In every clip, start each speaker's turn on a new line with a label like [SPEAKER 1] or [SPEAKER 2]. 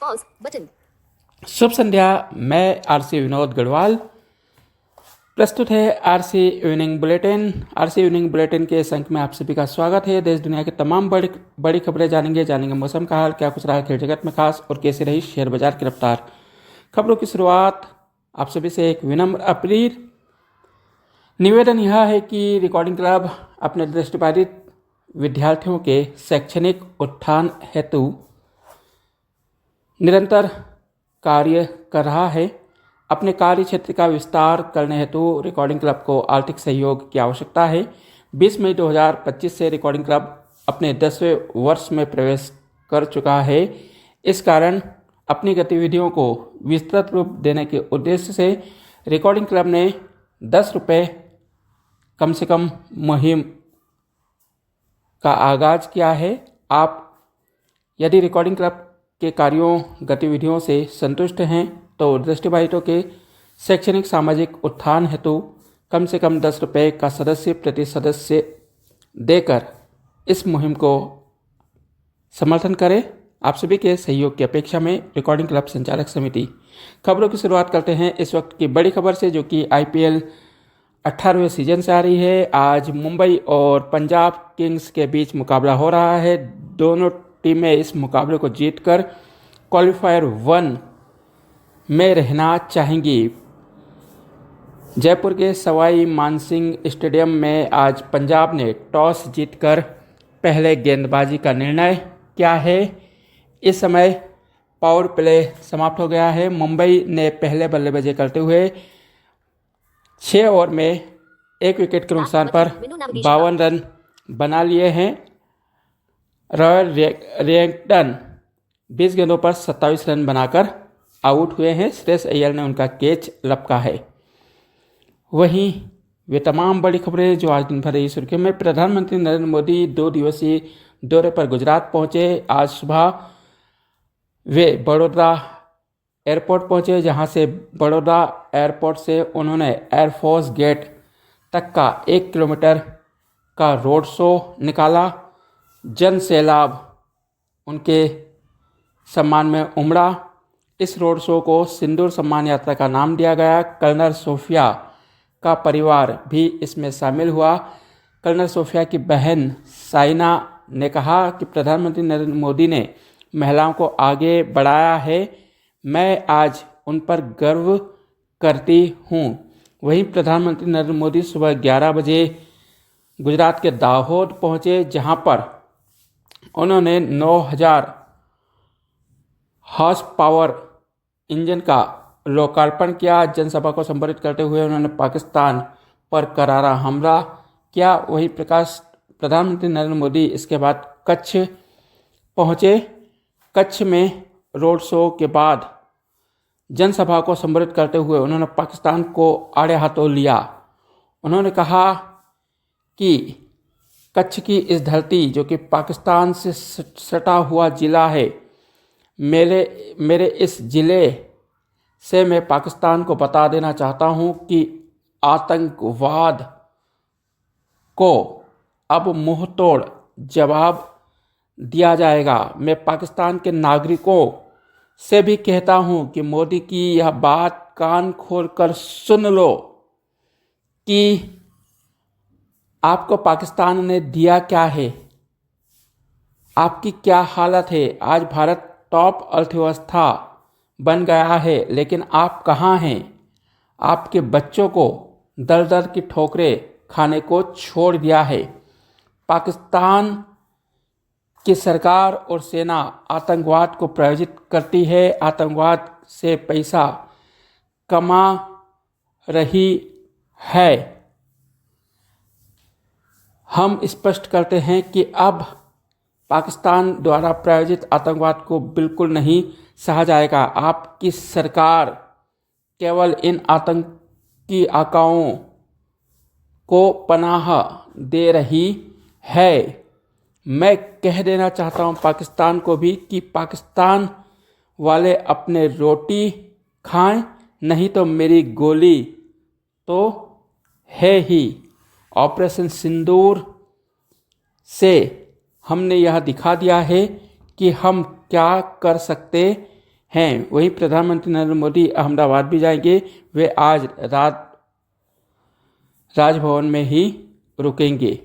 [SPEAKER 1] Pause button.
[SPEAKER 2] शुभ संध्या। मैं RC Vinod Garhwal. प्रस्तुत है RC evening bulletin. RC evening bulletin के इस अंक में आप सभी का स्वागत है। देश दुनिया की तमाम बड़ी खबरें जानेंगे मौसम का हाल, क्या कुछ रहा खेल जगत में खास, और कैसे रही शेयर बाजार की रफ्तार। खबरों की शुरुआत आप सभी से एक विनम्र अपील निवेदन यह है कि रिकॉर्डिंग क्लब अपने दृष्टिबाधित विद्यार्थियों के शैक्षणिक उत्थान हेतु निरंतर कार्य कर रहा है। अपने कार्य क्षेत्र का विस्तार करने हेतु रिकॉर्डिंग क्लब को आर्थिक सहयोग की आवश्यकता है। 20 मई 2025 से रिकॉर्डिंग क्लब अपने 10वें वर्ष में प्रवेश कर चुका है। इस कारण अपनी गतिविधियों को विस्तृत रूप देने के उद्देश्य से रिकॉर्डिंग क्लब ने 10 रुपये कम से कम मुहिम का आगाज किया है। आप यदि रिकॉर्डिंग क्लब के कार्यों गतिविधियों से संतुष्ट हैं तो दृष्टिबाधितों के शैक्षणिक सामाजिक उत्थान हेतु कम से कम 10 रुपये का प्रति सदस्य देकर इस मुहिम को समर्थन करें। आप सभी के सहयोग की अपेक्षा में रिकॉर्डिंग क्लब संचालक समिति। खबरों की शुरुआत करते हैं इस वक्त की बड़ी खबर से, जो कि आईपीएल 18वें सीजन से आ रही है। आज मुंबई और पंजाब किंग्स के बीच मुकाबला हो रहा है। दोनों टीमें इस मुकाबले को जीतकर क्वालिफायर 1 में रहना चाहेंगी। जयपुर के सवाई मानसिंह स्टेडियम में आज पंजाब ने टॉस जीतकर पहले गेंदबाजी का निर्णय किया है। इस समय पावर प्ले समाप्त हो गया है। मुंबई ने पहले बल्लेबाजी करते हुए 6 ओवर में 1 विकेट के नुकसान पर 52 रन बना लिए हैं। रॉयल रिएक्टन 20 गेंदों पर 27 रन बनाकर आउट हुए हैं। श्रेयस अय्यर ने उनका कैच लपका है। वहीं वे तमाम बड़ी खबरें जो आज दिन भर रही सुर्खियों में। प्रधानमंत्री नरेंद्र मोदी 2 दिवसीय दौरे पर गुजरात पहुंचे। आज सुबह वे बड़ौदा एयरपोर्ट पहुंचे, जहां से बड़ौदा एयरपोर्ट से उन्होंने एयरफोर्स गेट तक का 1 किलोमीटर का रोड शो निकाला। जन सैलाब उनके सम्मान में उमड़ा। इस रोड शो को सिंदूर सम्मान यात्रा का नाम दिया गया। कर्नल सोफिया का परिवार भी इसमें शामिल हुआ। कर्नल सोफिया की बहन साइना ने कहा कि प्रधानमंत्री नरेंद्र मोदी ने महिलाओं को आगे बढ़ाया है। मैं आज उन पर गर्व करती हूँ। वहीं प्रधानमंत्री नरेंद्र मोदी सुबह 11 बजे गुजरात के दाहोद पहुँचे, जहाँ पर उन्होंने 9000 हॉर्स पावर इंजन का लोकार्पण किया। जनसभा को संबोधित करते हुए उन्होंने पाकिस्तान पर करारा हमला किया। वहीं प्रधानमंत्री नरेंद्र मोदी इसके बाद कच्छ पहुँचे। कच्छ में रोड शो के बाद जनसभा को संबोधित करते हुए उन्होंने पाकिस्तान को आड़े हाथों लिया। उन्होंने कहा कि कच्छ की इस धरती, जो कि पाकिस्तान से सटा हुआ जिला है, मेरे इस जिले से मैं पाकिस्तान को बता देना चाहता हूं कि आतंकवाद को अब मुंह तोड़ जवाब दिया जाएगा। मैं पाकिस्तान के नागरिकों से भी कहता हूं कि मोदी की यह बात कान खोलकर सुन लो कि आपको पाकिस्तान ने दिया क्या है, आपकी क्या हालत है। आज भारत टॉप अर्थव्यवस्था बन गया है, लेकिन आप कहाँ हैं? आपके बच्चों को दर दर की ठोकरें खाने को छोड़ दिया है। पाकिस्तान की सरकार और सेना आतंकवाद को प्रायोजित करती है, आतंकवाद से पैसा कमा रही है। हम स्पष्ट करते हैं कि अब पाकिस्तान द्वारा प्रायोजित आतंकवाद को बिल्कुल नहीं सहा जाएगा। आपकी सरकार केवल इन आतंकी आकाओं को पनाह दे रही है। मैं कह देना चाहता हूं पाकिस्तान को भी कि पाकिस्तान वाले अपने रोटी खाएं, नहीं तो मेरी गोली तो है ही। ऑपरेशन सिंदूर से हमने यह दिखा दिया है कि हम क्या कर सकते हैं। वहीं प्रधानमंत्री नरेंद्र मोदी अहमदाबाद भी जाएंगे। वे आज रात राजभवन में ही रुकेंगे।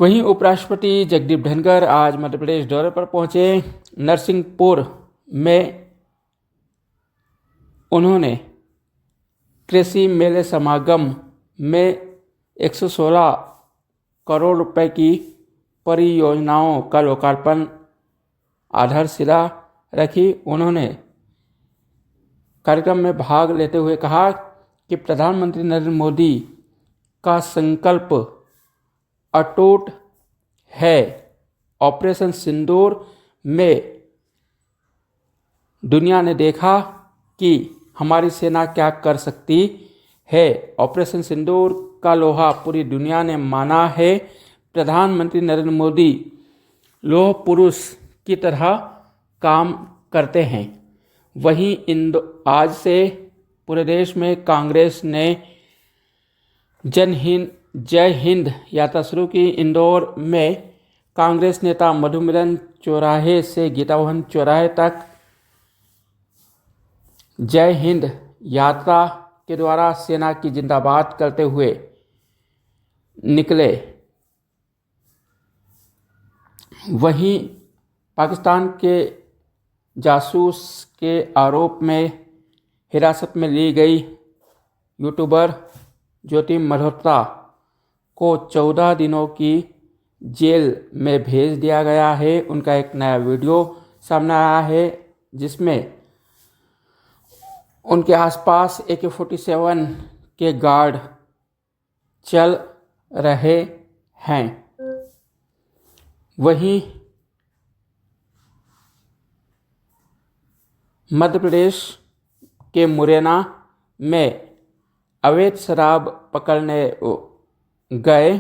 [SPEAKER 2] वहीं उपराष्ट्रपति जगदीप धनखड़ आज मध्य प्रदेश दौरे पर पहुंचे। नरसिंहपुर में उन्होंने कृषि मेले समागम में 116 करोड़ रुपए की परियोजनाओं का लोकार्पण आधारशिला रखी। उन्होंने कार्यक्रम में भाग लेते हुए कहा कि प्रधानमंत्री नरेंद्र मोदी का संकल्प अटूट है। ऑपरेशन सिंदूर में दुनिया ने देखा कि हमारी सेना क्या कर सकती है। ऑपरेशन सिंदूर का लोहा पूरी दुनिया ने माना है। प्रधानमंत्री नरेंद्र मोदी लोह पुरुष की तरह काम करते हैं। वहीं आज से पूरे देश में कांग्रेस ने जय हिंद यात्रा शुरू की। इंदौर में कांग्रेस नेता मधु मिलन चौराहे से गीता भवन चौराहे तक जय हिंद यात्रा के द्वारा सेना की जिंदाबाद करते हुए निकले। वहीं पाकिस्तान के जासूस के आरोप में हिरासत में ली गई यूट्यूबर ज्योति मल्होत्रा को 14 दिनों की जेल में भेज दिया गया है। उनका एक नया वीडियो सामने आया है जिसमें उनके आसपास AK-47 के गार्ड चल रहे हैं। वहीं मध्य प्रदेश के मुरैना में अवैध शराब पकड़ने गए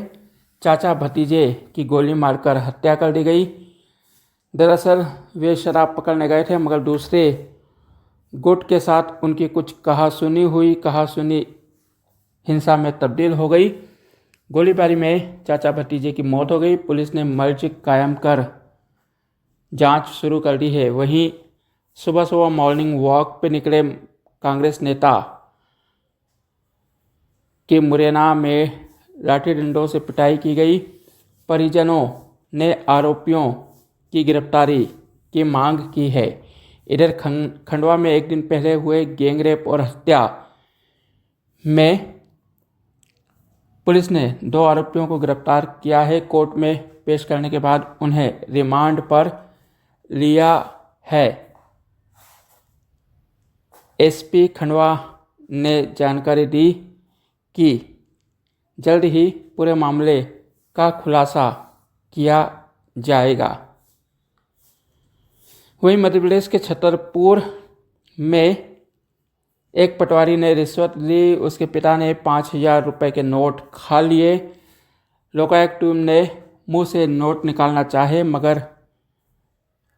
[SPEAKER 2] चाचा भतीजे की गोली मारकर हत्या कर दी गई। दरअसल वे शराब पकड़ने गए थे मगर दूसरे गुट के साथ उनकी कुछ कहासुनी हिंसा में तब्दील हो गई। गोलीबारी में चाचा भतीजे की मौत हो गई। पुलिस ने मर्ज कायम कर जांच शुरू कर दी है। वहीं सुबह मॉर्निंग वॉक पे निकले कांग्रेस नेता की मुरैना में लाठी डंडों से पिटाई की गई। परिजनों ने आरोपियों की गिरफ्तारी की मांग की है। इधर खंडवा में एक दिन पहले हुए गैंगरेप और हत्या में पुलिस ने 2 आरोपियों को गिरफ्तार किया है। कोर्ट में पेश करने के बाद उन्हें रिमांड पर लिया है। SP खंडवा ने जानकारी दी कि जल्द ही पूरे मामले का खुलासा किया जाएगा। वहीं मध्य प्रदेश के छतरपुर में एक पटवारी ने रिश्वत ली। उसके पिता ने 5,000 रुपये के नोट खा लिए। लोकायुक्त टीम ने मुंह से नोट निकालना चाहे मगर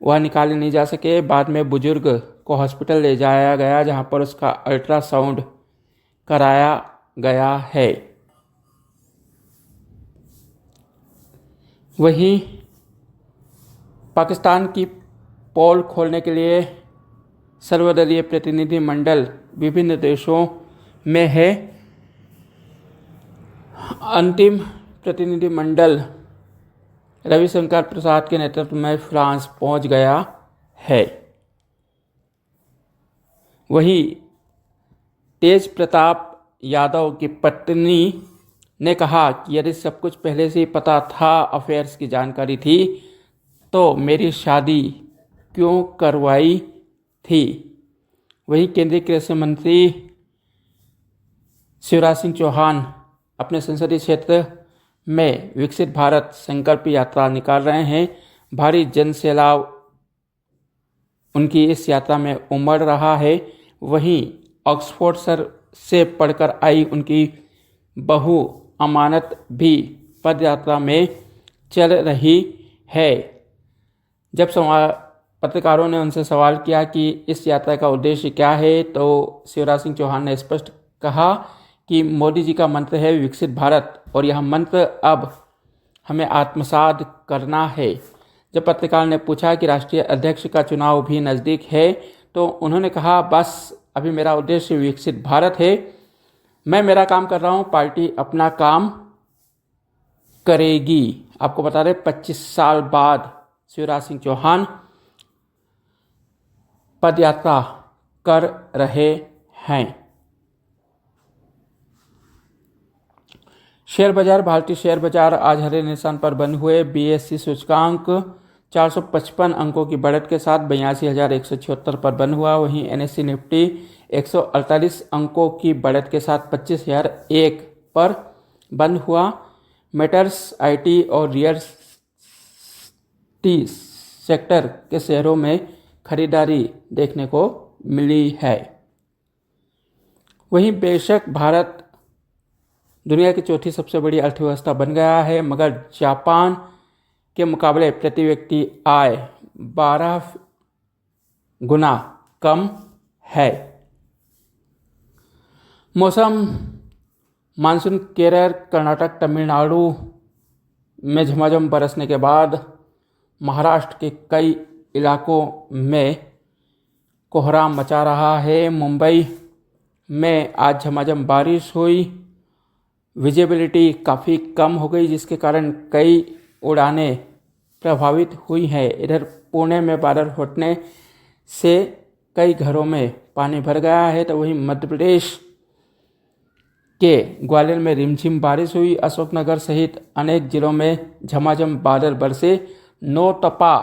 [SPEAKER 2] वह निकाले नहीं जा सके। बाद में बुजुर्ग को हॉस्पिटल ले जाया गया जहां पर उसका अल्ट्रासाउंड कराया गया है। वहीं पाकिस्तान की पोल खोलने के लिए सर्वदलीय प्रतिनिधि मंडल विभिन्न देशों में है। अंतिम प्रतिनिधि मंडल रविशंकर प्रसाद के नेतृत्व में फ्रांस पहुंच गया है। वहीं तेज प्रताप यादव की पत्नी ने कहा कि यदि सब कुछ पहले से ही पता था, अफेयर्स की जानकारी थी, तो मेरी शादी क्यों करवाई थी। वहीं केंद्रीय कृषि मंत्री शिवराज सिंह चौहान अपने संसदीय क्षेत्र में विकसित भारत संकल्प यात्रा निकाल रहे हैं। भारी जनसैलाब उनकी इस यात्रा में उमड़ रहा है। वहीं ऑक्सफोर्ड से पढ़कर आई उनकी बहू अमानत भी पदयात्रा में चल रही है। जब पत्रकारों ने उनसे सवाल किया कि इस यात्रा का उद्देश्य क्या है, तो शिवराज सिंह चौहान ने स्पष्ट कहा कि मोदी जी का मंत्र है विकसित भारत और यह मंत्र अब हमें आत्मसात करना है। जब पत्रकार ने पूछा कि राष्ट्रीय अध्यक्ष का चुनाव भी नज़दीक है तो उन्होंने कहा, बस अभी मेरा उद्देश्य विकसित भारत है। मैं मेरा काम कर रहा हूँ, पार्टी अपना काम करेगी। आपको बता दें 25 साल बाद शिवराज सिंह चौहान पदयात्रा कर रहे हैं। शेयर बाजार, भारतीय शेयर बाजार आज हरे निशान पर बंद हुए। बीएसई सूचकांक 455 अंकों की बढ़त के साथ 82,176 पर बंद हुआ। वहीं एनएसई निफ्टी 148 अंकों की बढ़त के साथ 25,001 पर बंद हुआ। मेटल्स, आईटी और रियल एस्टेट सेक्टर के शेयरों में खरीदारी देखने को मिली है। वहीं बेशक भारत दुनिया की चौथी सबसे बड़ी अर्थव्यवस्था बन गया है, मगर जापान के मुकाबले प्रति व्यक्ति आय 12 गुना कम है। मौसम, मानसून केरल, कर्नाटक, तमिलनाडु में झमाझम बरसने के बाद महाराष्ट्र के कई इलाकों में कोहराम मचा रहा है। मुंबई में आज झमाझम बारिश हुई, विजिबिलिटी काफ़ी कम हो गई, जिसके कारण कई उड़ानें प्रभावित हुई हैं। इधर पुणे में बादल फटने से कई घरों में पानी भर गया है। तो वहीं मध्य प्रदेश के ग्वालियर में रिमझिम बारिश हुई। अशोकनगर सहित अनेक जिलों में झमाझम बादल बरसे। नौतपा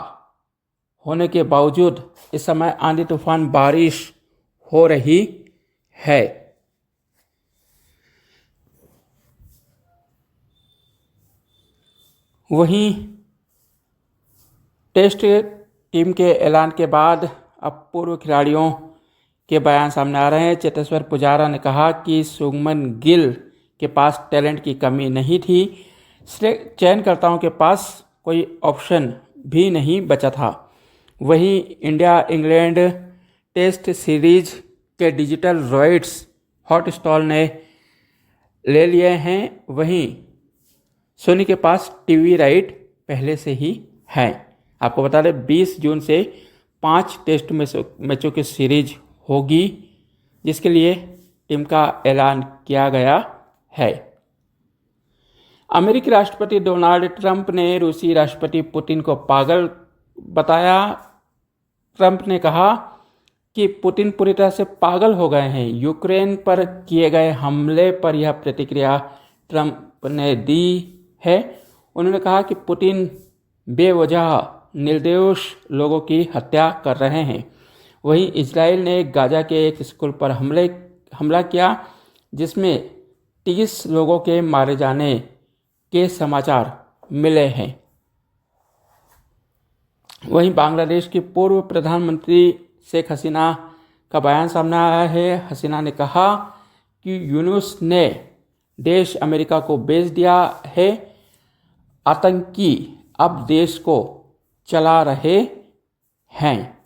[SPEAKER 2] होने के बावजूद इस समय आंधी तूफान बारिश हो रही है। वहीं टेस्ट टीम के ऐलान के बाद अब पूर्व खिलाड़ियों के बयान सामने आ रहे हैं। चेतेश्वर पुजारा ने कहा कि शुभमन गिल के पास टैलेंट की कमी नहीं थी, चयनकर्ताओं के पास कोई ऑप्शन भी नहीं बचा था। वहीं इंडिया इंग्लैंड टेस्ट सीरीज के डिजिटल राइट्स हॉटस्टार ने ले लिए हैं। वहीं सोनी के पास टीवी राइट पहले से ही है। आपको बता दें 20 जून से 5 टेस्ट मैचों की सीरीज होगी, जिसके लिए टीम का ऐलान किया गया है। अमेरिकी राष्ट्रपति डोनाल्ड ट्रंप ने रूसी राष्ट्रपति पुतिन को पागल बताया। ट्रंप ने कहा कि पुतिन पूरी तरह से पागल हो गए हैं। यूक्रेन पर किए गए हमले पर यह प्रतिक्रिया ट्रंप ने दी है। उन्होंने कहा कि पुतिन बेवजह निर्दोष लोगों की हत्या कर रहे हैं। वहीं इजराइल ने गाजा के एक स्कूल पर हमला किया, जिसमें 30 लोगों के मारे जाने के समाचार मिले हैं। वहीं बांग्लादेश की पूर्व प्रधानमंत्री शेख हसीना का बयान सामने आया है। हसीना ने कहा कि यूनुस ने देश अमेरिका को बेच दिया है। आतंकी अब देश को चला रहे हैं।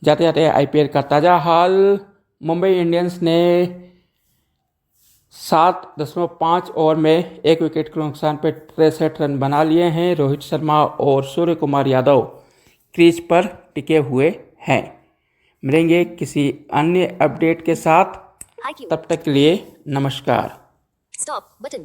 [SPEAKER 2] जाते जाते आईपीएल का ताज़ा हाल, मुंबई इंडियंस ने 7.5 ओवर में 1 विकेट के नुकसान पर 63 रन बना लिए हैं। रोहित शर्मा और सूर्य कुमार यादव क्रीज पर टिके हुए हैं। मिलेंगे किसी अन्य अपडेट के साथ, तब तक के लिए नमस्कार।
[SPEAKER 1] Stop button.